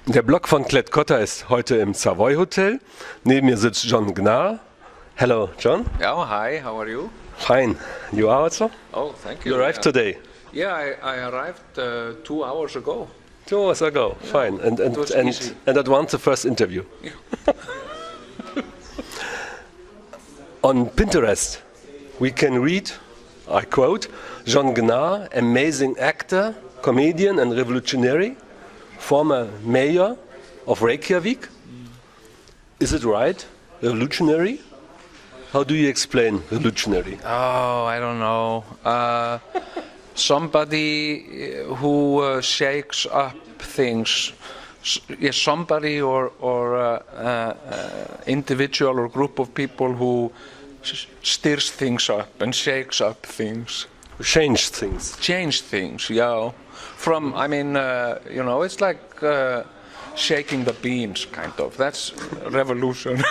Der Blog von Klett-Cotta ist heute im Savoy Hotel. Neben mir sitzt Jón Gnarr. Hello, John. Oh, hi, how are you? Fine. You are also? Oh, thank you. You arrived today? Yeah, I arrived 2 hours ago. 2 hours ago, yeah. Fine. And at once the first interview. Yeah. On Pinterest, we can read, I quote, Jón Gnarr, amazing actor, comedian and revolutionary, former mayor of Reykjavik. Is it right? Revolutionary? How do you explain revolutionary? Oh, I don't know. Somebody who shakes up things. Yes, somebody or individual or group of people who stirs things up and shakes up things. Change things. Change things, yeah. From, I mean, you know, it's like shaking the beans, kind of. That's revolution.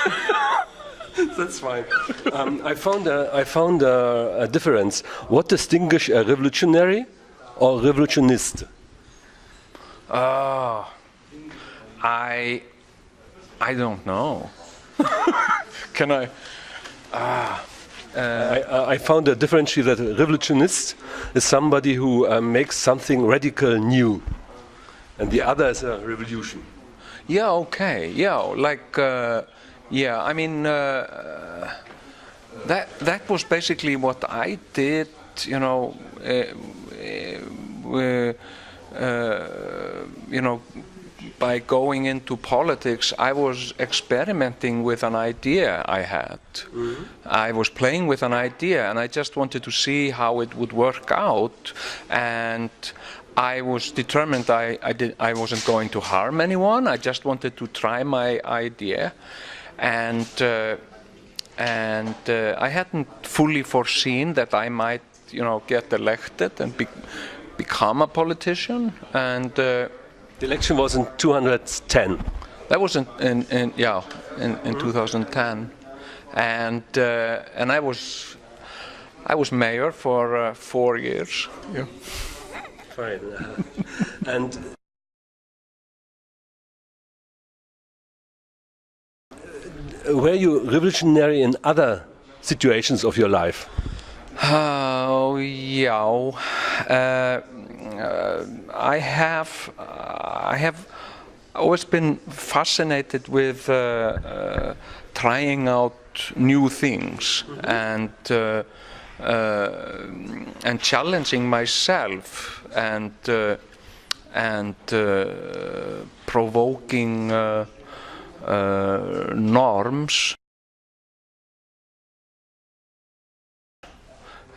That's fine. I found a difference. What distinguishes a revolutionary or revolutionist? I don't know. Can I? I found a difference that a revolutionist is somebody who makes something radical new, and the other is a revolution. Yeah. Okay. Yeah. Like. Yeah. I mean. That was basically what I did. You know. You know. By going into politics, I was experimenting with an idea I had. Mm-hmm. I was playing with an idea, and I just wanted to see how it would work out. And I was determined I wasn't going to harm anyone. I just wanted to try my idea, and I hadn't fully foreseen that I might, you know, get elected and become a politician. And the election was in 2010. That was in 2010, and I was mayor for 4 years. Yeah. Fine. And were you revolutionary in other situations of your life? Oh, yeah. I have always been fascinated with trying out new things, mm-hmm. and challenging myself and provoking norms.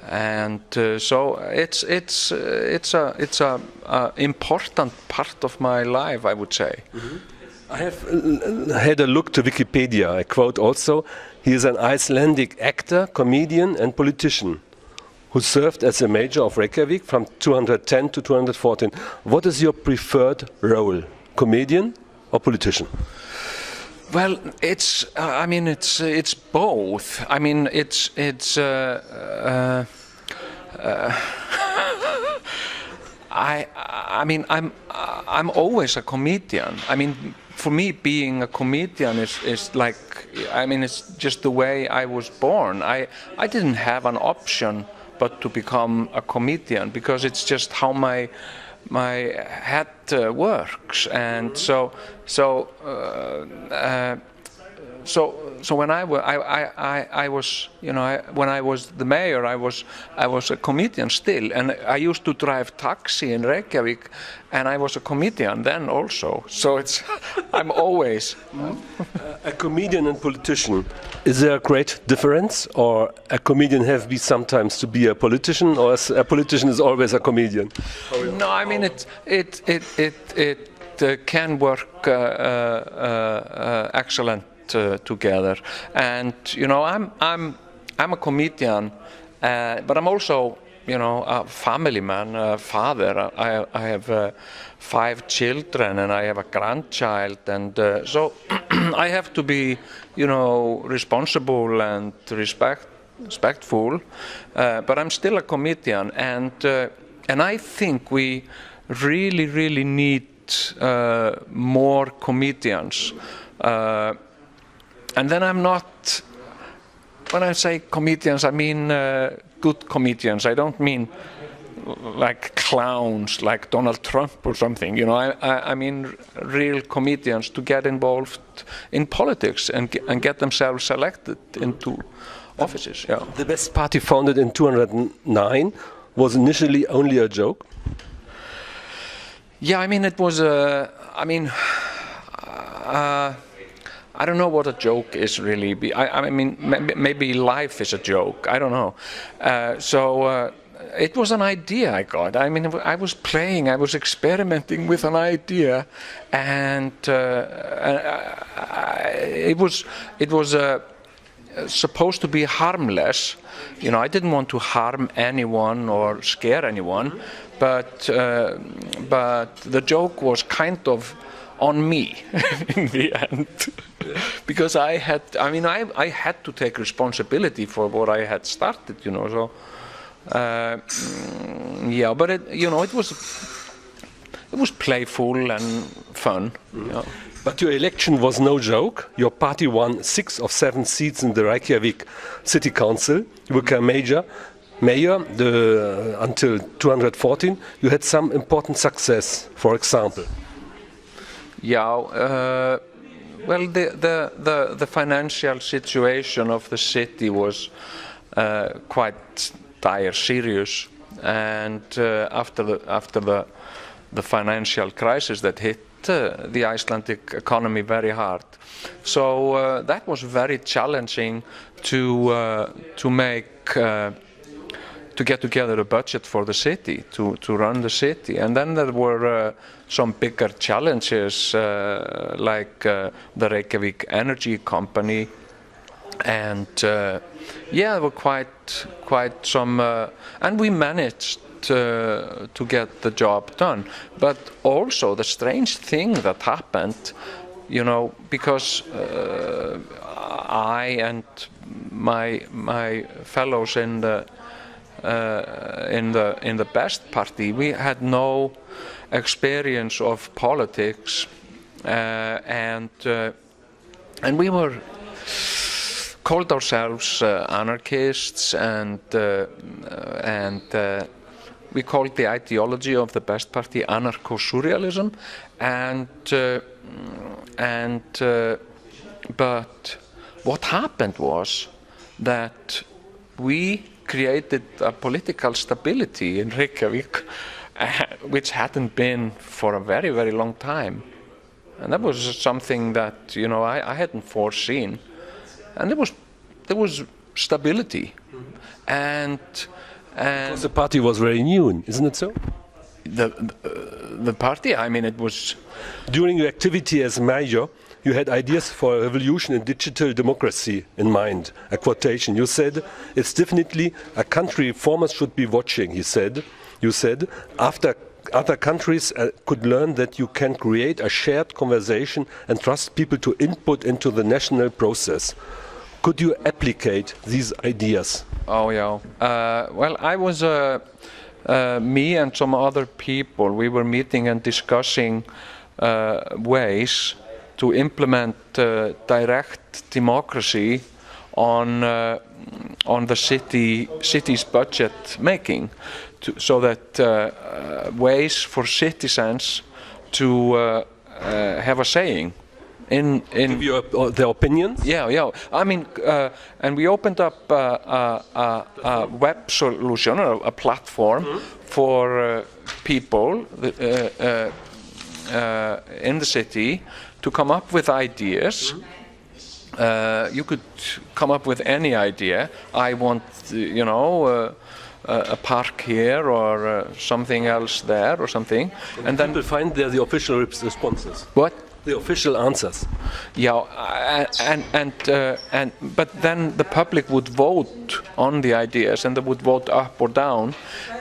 And so it's a important part of my life, I would say. Mm-hmm. I have had a look to Wikipedia. I quote also, he is an Icelandic actor, comedian and politician who served as a mayor of Reykjavik from 210 to 214. What is your preferred role, comedian or politician? Well, it's. I mean, it's both. I mean, it's. I mean, I'm always a comedian. I mean, for me, being a comedian is like. I mean, it's just the way I was born. I didn't have an option but to become a comedian because it's just how my head works, and so when I was, you know, when I was the mayor, I was a comedian still, and I used to drive taxi in Reykjavik, and I was a comedian then also. So it's I'm always a comedian and politician. Is there a great difference, or a comedian have be sometimes to be a politician, or a politician is always a comedian? No, I mean it can work excellent together, and you know I'm a comedian, but I'm also, you know, a family man, a father. I have 5 children and I have a grandchild, and so I have to be, you know, responsible and respectful, but I'm still a comedian, and I think we really need more comedians. And then I'm not, when I say comedians, I mean good comedians. I don't mean like clowns, like Donald Trump or something. You know, I mean real comedians to get involved in politics and get themselves elected into offices. Yeah. The Best Party, founded in 209, was initially only a joke. Yeah, I mean it was I don't know what a joke is really. I mean maybe life is a joke. I don't know. It was an idea I got. I mean, I was playing, I was experimenting with an idea, and it was supposed to be harmless. You know, I didn't want to harm anyone or scare anyone, but the joke was kind of on me in the end, because I had to take responsibility for what I had started. You know, so. Yeah, but it was playful and fun. Yeah. But your election was no joke. Your party won 6 of 7 seats in the Reykjavik City Council. You became mayor. Until 214, you had some important success. For example. Yeah. Well, the financial situation of the city was quite dire, serious, and after the financial crisis that hit the Icelandic economy very hard, so that was very challenging to get together a budget for the city to run the city. And then there were some bigger challenges like the Reykjavik Energy Company, and yeah, there were quite some, and we managed to get the job done. But also the strange thing that happened, you know, because I and my fellows in the Best Party, we had no experience of politics, and we were called ourselves anarchists, and we called the ideology of the Best Party anarcho-surrealism, but what happened was that we created a political stability in Reykjavik, which hadn't been for a very, very long time, and that was something that, you know, I hadn't foreseen. And there was stability, and because the party was very new, isn't it so? The party, I mean, it was. During your activity as mayor, you had ideas for a revolution in digital democracy in mind. A quotation. You said, "It's definitely a country reformers should be watching." You said, after other countries could learn that you can create a shared conversation and trust people to input into the national process. Could you applicate these ideas? Oh yeah. Well, I was me and some other people. We were meeting and discussing ways to implement direct democracy on the city's budget making, so that ways for citizens to have a saying. Give you their opinions? Yeah. I mean, and we opened up a web solution, or a platform for people in the city to come up with ideas. You could come up with any idea. I want, you know, a park here, or something else there, or something. And then people find there the official responses. What? The official answers. Yeah, but then the public would vote on the ideas, and they would vote up or down,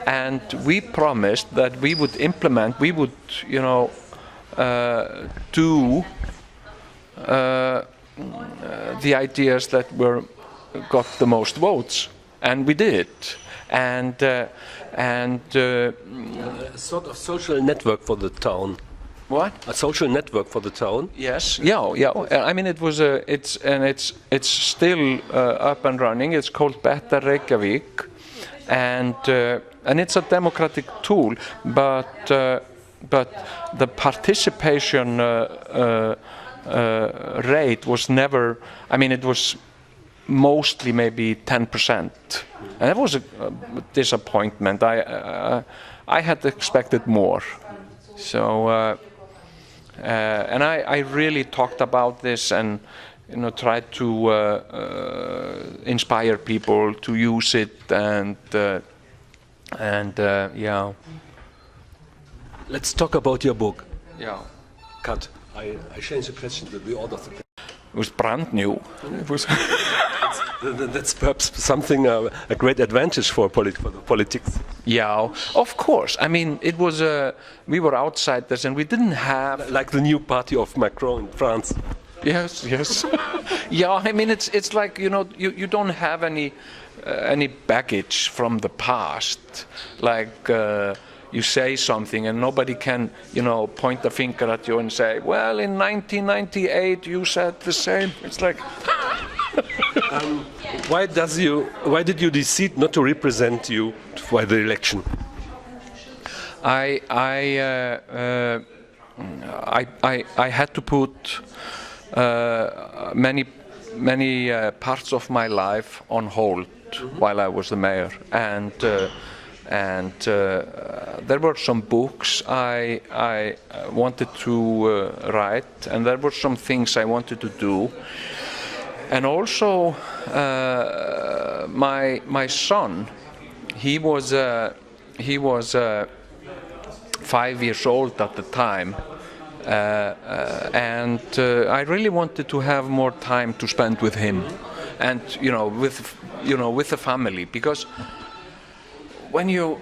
and we promised that we would implement. We would, you know, do the ideas that got the most votes, and we did. And a sort of social network for the town. What? A social network for the town? Yes. Yeah. I mean, it's still up and running. It's called Better Reykjavík, and it's a democratic tool, but the participation rate was never. I mean, it was mostly maybe 10%, and that was a disappointment. I had expected more. So. And I really talked about this and tried to inspire people to use it and yeah. Let's talk about your book. Yeah. Cut. I changed the question to the order of the question. It was brand new. It was That's perhaps something a great advantage for the politics. Yeah, of course. I mean, it was we were outsiders and we didn't have Like the new party of Macron in France. Yes. Yeah, I mean, it's like you don't have any baggage from the past, like. You say something and nobody can, point a finger at you and say, well, in 1998 you said the same. It's like... Why did you decide not to represent you for the election? I had to put many parts of my life on hold while I was the mayor, and there were some books I wanted to write, and there were some things I wanted to do, and also my son, he was 5 years old at the time, and I really wanted to have more time to spend with him, and with the family, because. When you're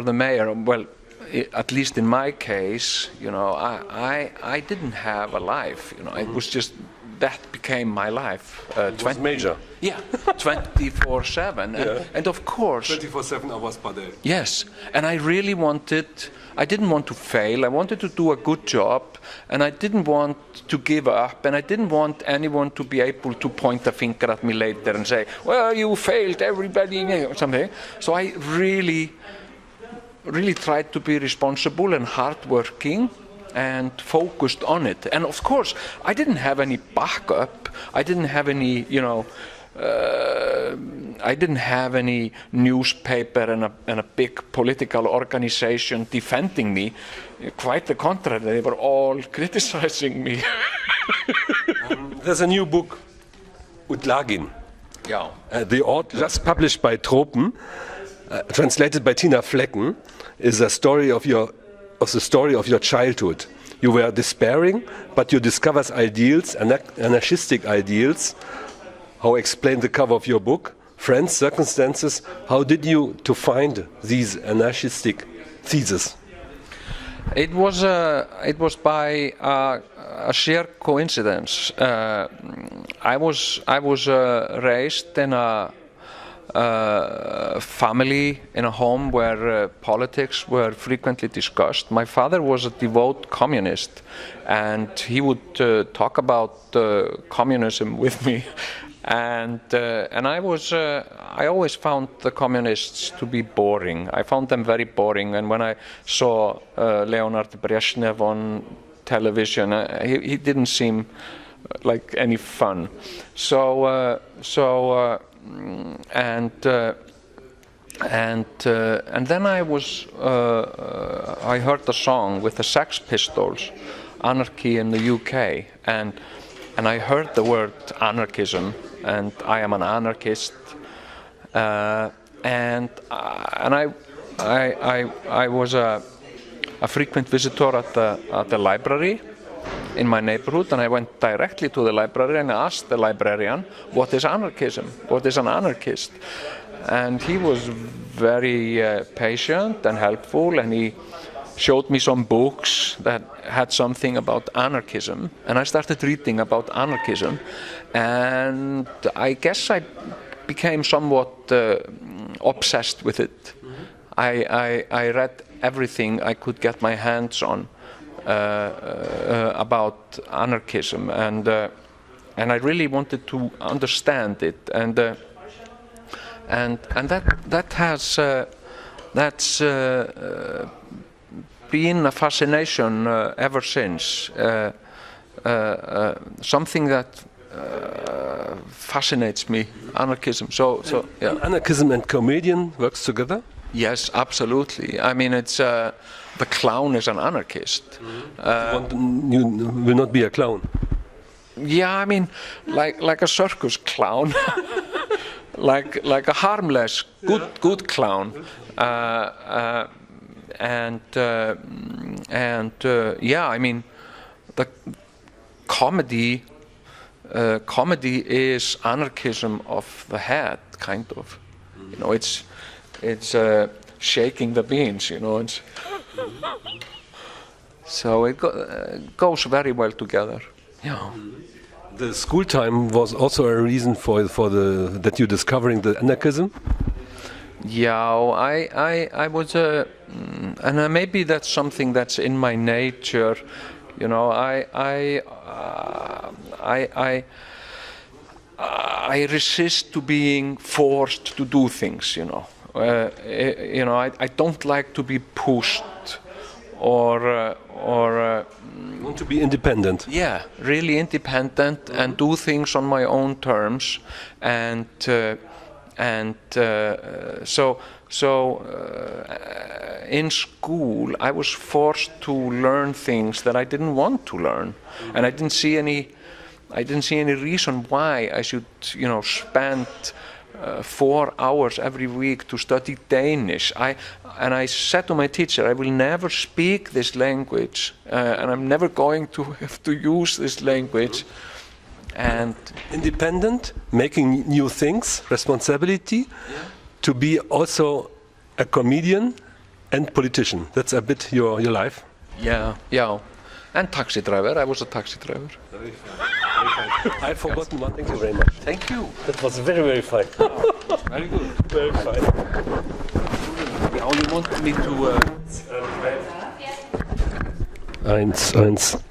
the mayor, well, at least in my case, I didn't have a life. It was just that became my life. It was major. Yeah, 24/7, and of course 24/7 hours per day. Yes, and I didn't want to fail. I wanted to do a good job, and I didn't want to give up, and I didn't want anyone to be able to point a finger at me later and say, well, you failed, everybody, or something. So I really tried to be responsible and hardworking and focused on it. And of course, I didn't have any backup. I didn't have any, I didn't have any newspaper and a big political organization defending me. Quite the contrary, they were all criticizing me. There's a new book, Utlagin. Yeah. The author, just published by Tropen, translated by Tina Flecken, is a story of the story of your childhood. You were despairing, but you discovered ideals, anarchistic ideals. How explain the cover of your book? Friends, circumstances. How did you to find these anarchistic theses? It was by a sheer coincidence. I was raised in a family, in a home where politics were frequently discussed. My father was a devout communist, and he would talk about communism with me. And I always found the communists to be boring. I found them very boring. And when I saw Leonid Brezhnev on television, he didn't seem like any fun. And then I heard a song with the Sex Pistols, Anarchy in the UK, and I heard the word anarchism, and I am an anarchist, and I was a frequent visitor at the library in my neighborhood, and I went directly to the library and asked the librarian, what is anarchism? What is an anarchist? And he was very patient and helpful, and he showed me some books that had something about anarchism, and I started reading about anarchism, and I guess I became somewhat obsessed with it. I read everything I could get my hands on about anarchism, and I really wanted to understand it, and that has that's been a fascination ever since. Something that fascinates me, anarchism. So yeah. Anarchism and comedian works together? Yes, absolutely. I mean, it's the clown is an anarchist. You will not be a clown. Yeah, I mean, like a circus clown, like a harmless, good clown, and yeah, I mean, the comedy is anarchism of the head, kind of. You know, it's shaking the beans. You know, so it goes very well together. Yeah. The school time was also a reason for that you're discovering the anarchism. Yeah, I was and maybe that's something that's in my nature. You know, I resist to being forced to do things. You know, I don't like to be pushed or You want to be independent. Yeah, really independent and do things on my own terms, and so in school I was forced to learn things that I didn't want to learn, and I didn't see any reason why I should, you know, spend 4 hours every week to study Danish. I said to my teacher, I will never speak this language, and I'm never going to have to use this language. And independent, making new things, responsibility, to be also a comedian and politician. That's a bit your life. Yeah. And taxi driver. I was a taxi driver. Very fine. I've forgotten one. Thank you very much. Thank you. That was very, very fine. Very good. Very fine. Now you want me to... 1.